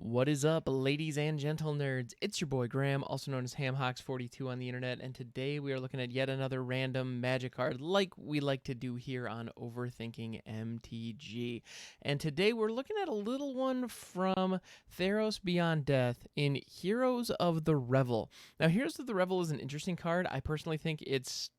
What is up, ladies and gentle nerds? It's your boy Graham, also known as HamHawks42 on the internet, and today we are looking at yet another random magic card like we like to do here on Overthinking MTG. And today we're looking at a little one from Theros Beyond Death in Heroes of the Revel. Now, Heroes of the Revel is an interesting card. I personally think it's,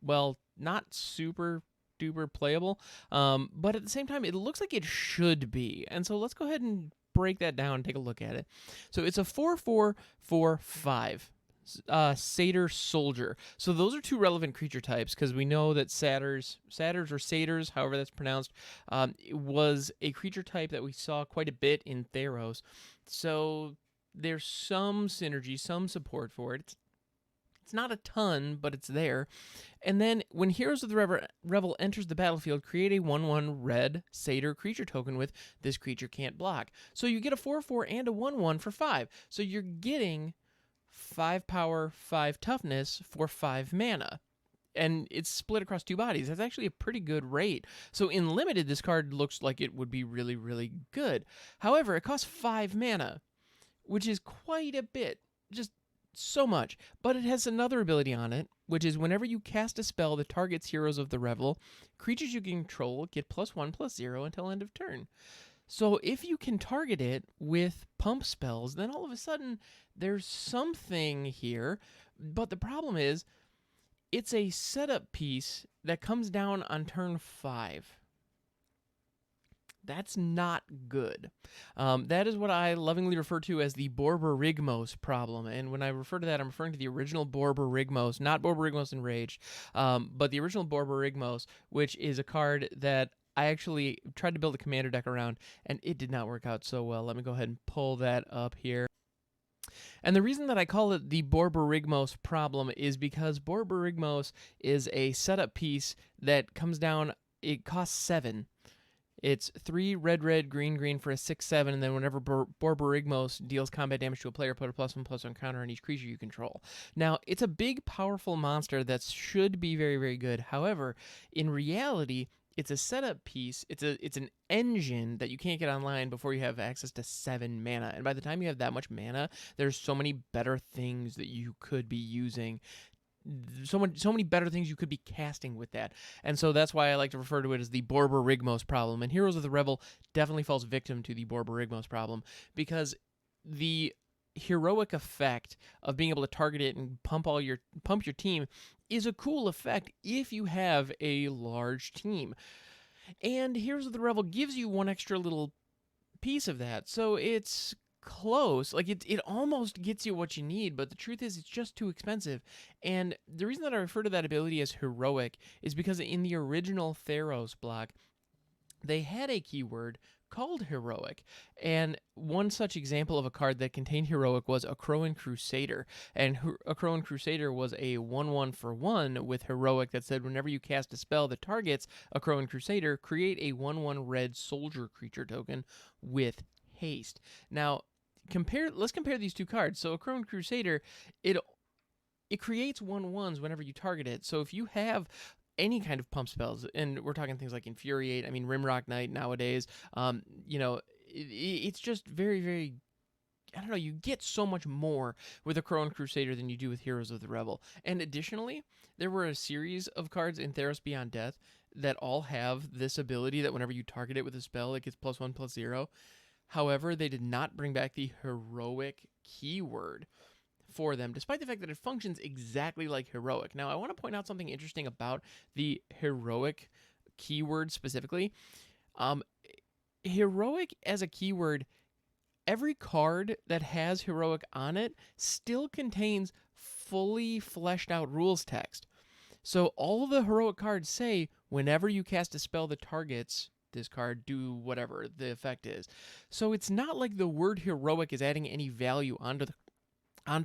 well, not super duper playable, but at the same time, it looks like it should be. And so let's go ahead and break that down and take a look at it. So it's a 4/4/4/5 satyr soldier. So those are two relevant creature types because we know that satyrs or satyrs, however that's pronounced, was a creature type that we saw quite a bit in Theros. So there's some synergy, some support for it. It's not a ton, but it's there. And then when Heroes of the Revel enters the battlefield, create a 1/1 red satyr creature token with this creature can't block. So you get a 4/4 and a 1/1 for 5. So you're getting 5 power, 5 toughness for 5 mana. And it's split across 2 bodies. That's actually a pretty good rate. So in limited, this card looks like it would be really, really good. However, it costs 5 mana, which is quite a bit. Just so much. But it has another ability on it, which is whenever you cast a spell that targets Heroes of the Revel, creatures you control get +1/+0 until end of turn. So if you can target it with pump spells, then all of a sudden there's something here. But the problem is, it's a setup piece that comes down on turn 5. That's not good. That is what I lovingly refer to as the Borborygmos problem. And when I refer to that, I'm referring to the original Borborygmos, not Borborygmos Enraged, but the original Borborygmos, which is a card that I actually tried to build a commander deck around, and it did not work out so well. Let me go ahead and pull that up here. And the reason that I call it the Borborygmos problem is because Borborygmos is a setup piece that comes down, it costs 7. It's 3 red, green for a 6/7, and then whenever Borborygmos deals combat damage to a player, put a +1/+1 counter on each creature you control. Now, it's a big, powerful monster that should be very, very good. However, in reality, it's a setup piece. It's an engine that you can't get online before you have access to 7 mana. And by the time you have that much mana, there's so many better things that you could be using. So many better things you could be casting with that. And so that's why I like to refer to it as the Borborygmos problem. And Heroes of the Revel definitely falls victim to the Borborygmos problem because the heroic effect of being able to target it and pump your team is a cool effect if you have a large team. And Heroes of the Revel gives you one extra little piece of that. So it's close. Like it almost gets you what you need, but the truth is it's just too expensive. And the reason that I refer to that ability as heroic is because in the original Theros block, they had a keyword called heroic. And one such example of a card that contained heroic was a Crowan Crusader. And a Crowan Crusader was a 1/1 for 1 with heroic that said whenever you cast a spell that targets a Crowan Crusader, create a 1/1 red soldier creature token with haste. Now, let's compare these two cards. So a Crowan Crusader, it creates 1/1s whenever you target it. So if you have any kind of pump spells, and we're talking things like Infuriate, I mean Rimrock Knight nowadays, it's just very, very, I don't know, you get so much more with a Crowan Crusader than you do with Heroes of the Revel. And additionally, there were a series of cards in Theros Beyond Death that all have this ability that whenever you target it with a spell, it gets +1/+0. However, they did not bring back the heroic keyword for them, despite the fact that it functions exactly like heroic. Now, I want to point out something interesting about the heroic keyword specifically. Heroic as a keyword, every card that has heroic on it still contains fully fleshed out rules text. So all of the heroic cards say whenever you cast a spell that targets this card, do whatever the effect is. So it's not like the word heroic is adding any value onto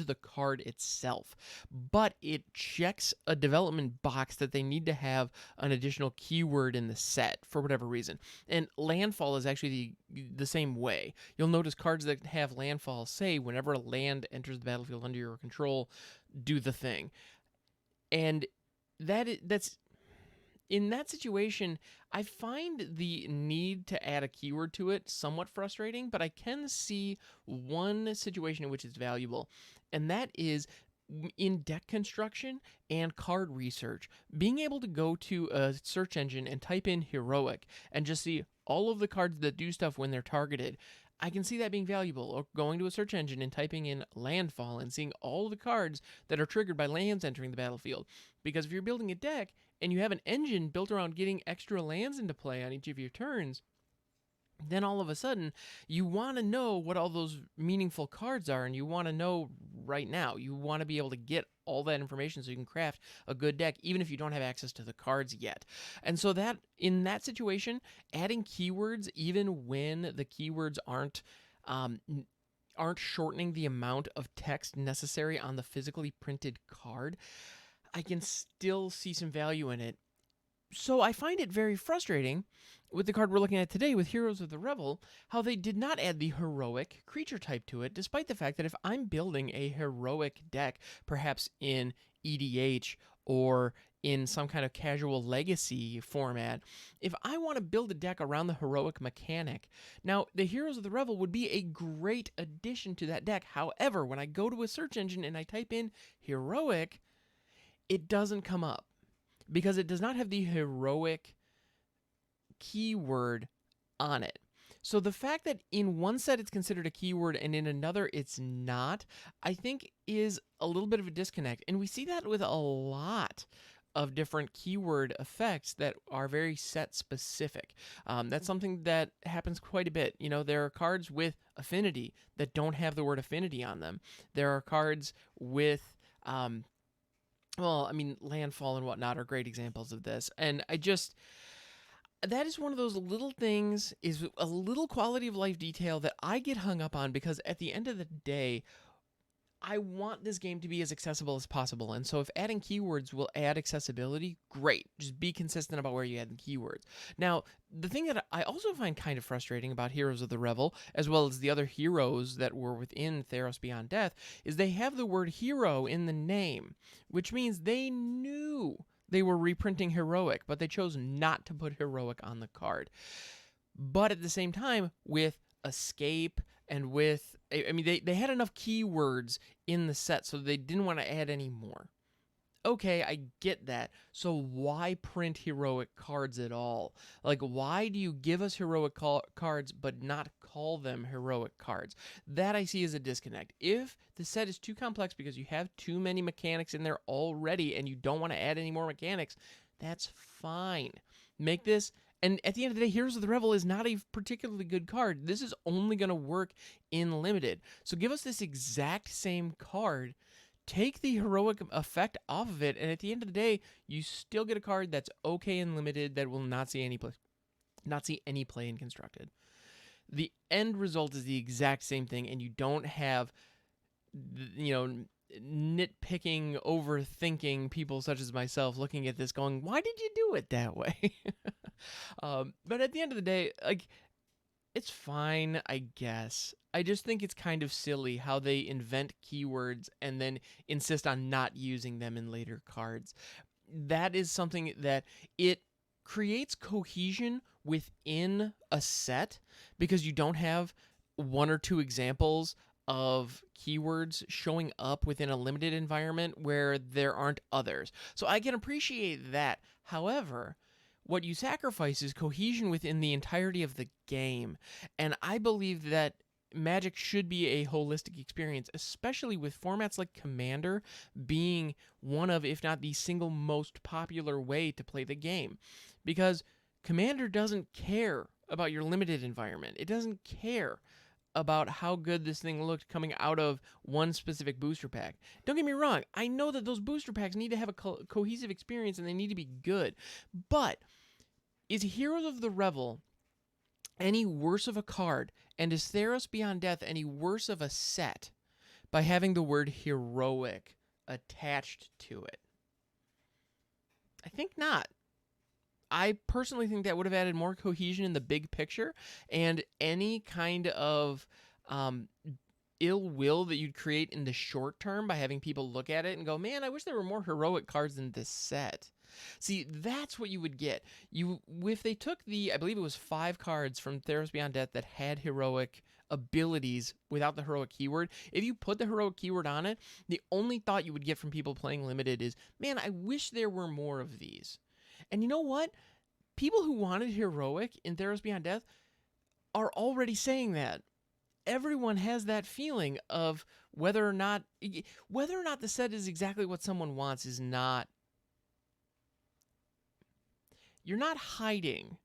the card itself, but it checks a development box that they need to have an additional keyword in the set for whatever reason. And landfall is actually the same way. You'll notice cards that have landfall say whenever a land enters the battlefield under your control, do the thing. And that's in that situation, I find the need to add a keyword to it somewhat frustrating, but I can see one situation in which it's valuable, and that is in deck construction and card research. Being able to go to a search engine and type in heroic and just see all of the cards that do stuff when they're targeted, I can see that being valuable. Or going to a search engine and typing in landfall and seeing all the cards that are triggered by lands entering the battlefield. Because if you're building a deck and you have an engine built around getting extra lands into play on each of your turns, then all of a sudden you want to know what all those meaningful cards are, and you want to know right now. You want to be able to get all that information so you can craft a good deck even if you don't have access to the cards yet. And so that in that situation, adding keywords even when the keywords aren't shortening the amount of text necessary on the physically printed card, I can still see some value in it. So I find it very frustrating with the card we're looking at today with Heroes of the Revel, how they did not add the heroic creature type to it, despite the fact that if I'm building a heroic deck, perhaps in EDH or in some kind of casual legacy format, if I want to build a deck around the heroic mechanic, now the Heroes of the Revel would be a great addition to that deck. However, when I go to a search engine and I type in heroic, it doesn't come up, because it does not have the heroic keyword on it. So the fact that in one set it's considered a keyword and in another it's not, I think is a little bit of a disconnect. And we see that with a lot of different keyword effects that are very set specific. That's something that happens quite a bit. You know, there are cards with affinity that don't have the word affinity on them. There are cards with landfall and whatnot are great examples of this. And that is one of those little things, is a little quality of life detail that I get hung up on, because at the end of the day, I want this game to be as accessible as possible. And so if adding keywords will add accessibility, great. Just be consistent about where you add the keywords. Now, the thing that I also find kind of frustrating about Heroes of the Revel, as well as the other heroes that were within Theros Beyond Death, is they have the word hero in the name, which means they knew they were reprinting heroic, but they chose not to put heroic on the card. But at the same time, with escape and with, they had enough keywords in the set, so they didn't want to add any more. Okay, I get that. So why print heroic cards at all? Like, why do you give us heroic cards but not call them heroic cards? That I see as a disconnect. If the set is too complex because you have too many mechanics in there already and you don't want to add any more mechanics, that's fine. Make this... And at the end of the day, Heroes of the Revel is not a particularly good card. This is only going to work in limited. So give us this exact same card, take the heroic effect off of it, and at the end of the day, you still get a card that's okay in limited that will not see any play in constructed. The end result is the exact same thing, and you don't have, nitpicking, overthinking people such as myself looking at this going, why did you do it that way? But at the end of the day, it's fine, I guess. I just think it's kind of silly how they invent keywords and then insist on not using them in later cards. That is something that it creates cohesion within a set, because you don't have one or two examples of keywords showing up within a limited environment where there aren't others. So I can appreciate that. However, what you sacrifice is cohesion within the entirety of the game. And I believe that Magic should be a holistic experience, especially with formats like Commander being one of, if not the single most popular way to play the game. Because Commander doesn't care about your limited environment. It doesn't care about how good this thing looked coming out of one specific booster pack. Don't get me wrong, I know that those booster packs need to have a cohesive experience and they need to be good. But is Heroes of the Revel any worse of a card, and is Theros Beyond Death any worse of a set by having the word heroic attached to it? I think not. I personally think that would have added more cohesion in the big picture, and any kind of ill will that you'd create in the short term by having people look at it and go, man, I wish there were more heroic cards in this set. See, that's what you would get. If they took I believe it was 5 cards from Theros Beyond Death that had heroic abilities without the heroic keyword, if you put the heroic keyword on it, the only thought you would get from people playing limited is, man, I wish there were more of these. And you know what? People who wanted heroic in Theros Beyond Death are already saying that. Everyone has that feeling of whether or not the set is exactly what someone wants is not. You're not hiding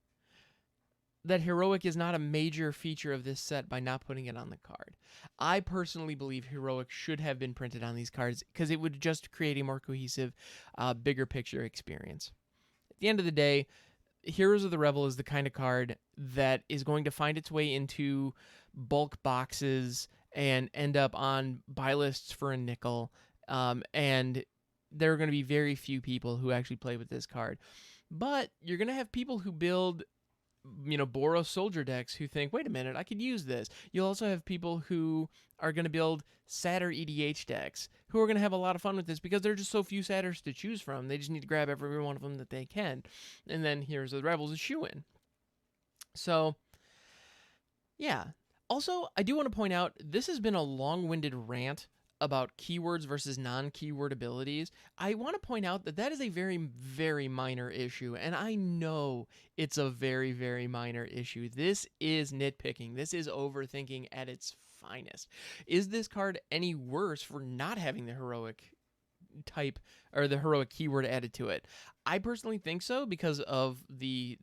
that heroic is not a major feature of this set by not putting it on the card. I personally believe heroic should have been printed on these cards because it would just create a more cohesive, bigger picture experience. At the end of the day, Heroes of the Revel is the kind of card that is going to find its way into bulk boxes and end up on buy lists for a nickel. And there are going to be very few people who actually play with this card. But you're going to have people who build, Boros soldier decks who think, wait a minute, I could use this. You'll also have people who are going to build Satyr EDH decks who are going to have a lot of fun with this because there are just so few Satyrs to choose from. They just need to grab every one of them that they can. And then Heroes of the Rebels is shoo-in. So, yeah. Also, I do want to point out, this has been a long-winded rant about keywords versus non-keyword abilities. I want to point out that is a very, very minor issue, and I know it's a very, very minor issue. This is nitpicking. This is overthinking at its finest. Is this card any worse for not having the heroic type or the heroic keyword added to it? I personally think so because of the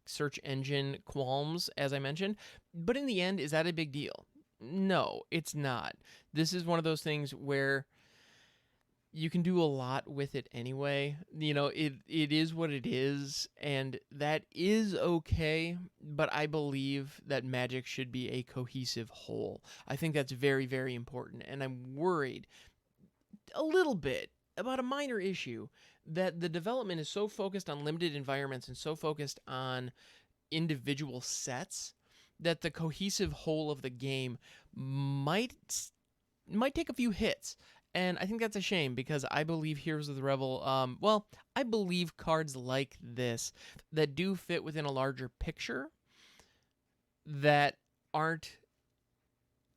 search engine qualms, as I mentioned. But in the end, is that a big deal? No, it's not. This is one of those things where you can do a lot with it anyway. It is what it is, and that is okay, but I believe that Magic should be a cohesive whole. I think that's very, very important, and I'm worried a little bit about a minor issue that the development is so focused on limited environments and so focused on individual sets that the cohesive whole of the game might take a few hits. And I think that's a shame because I believe Heroes of the Revel, I believe cards like this that do fit within a larger picture that aren't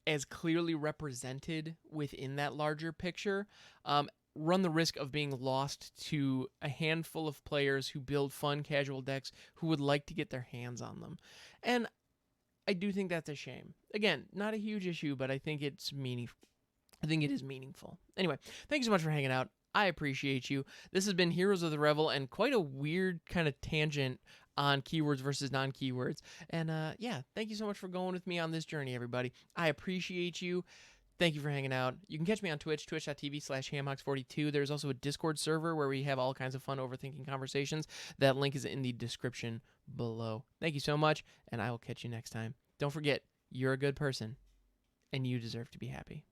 as clearly represented within that larger picture, run the risk of being lost to a handful of players who build fun casual decks who would like to get their hands on them. And I do think that's a shame. Again, not a huge issue, but I think it's meaningful. I think it is meaningful. Anyway, thank you so much for hanging out. I appreciate you. This has been Heroes of the Revel and quite a weird kind of tangent on keywords versus non-keywords. And yeah, thank you so much for going with me on this journey, everybody. I appreciate you. Thank you for hanging out. You can catch me on Twitch, twitch.tv/hamhawks42. There's also a Discord server where we have all kinds of fun overthinking conversations. That link is in the description below. Thank you so much, and I will catch you next time. Don't forget, you're a good person, and you deserve to be happy.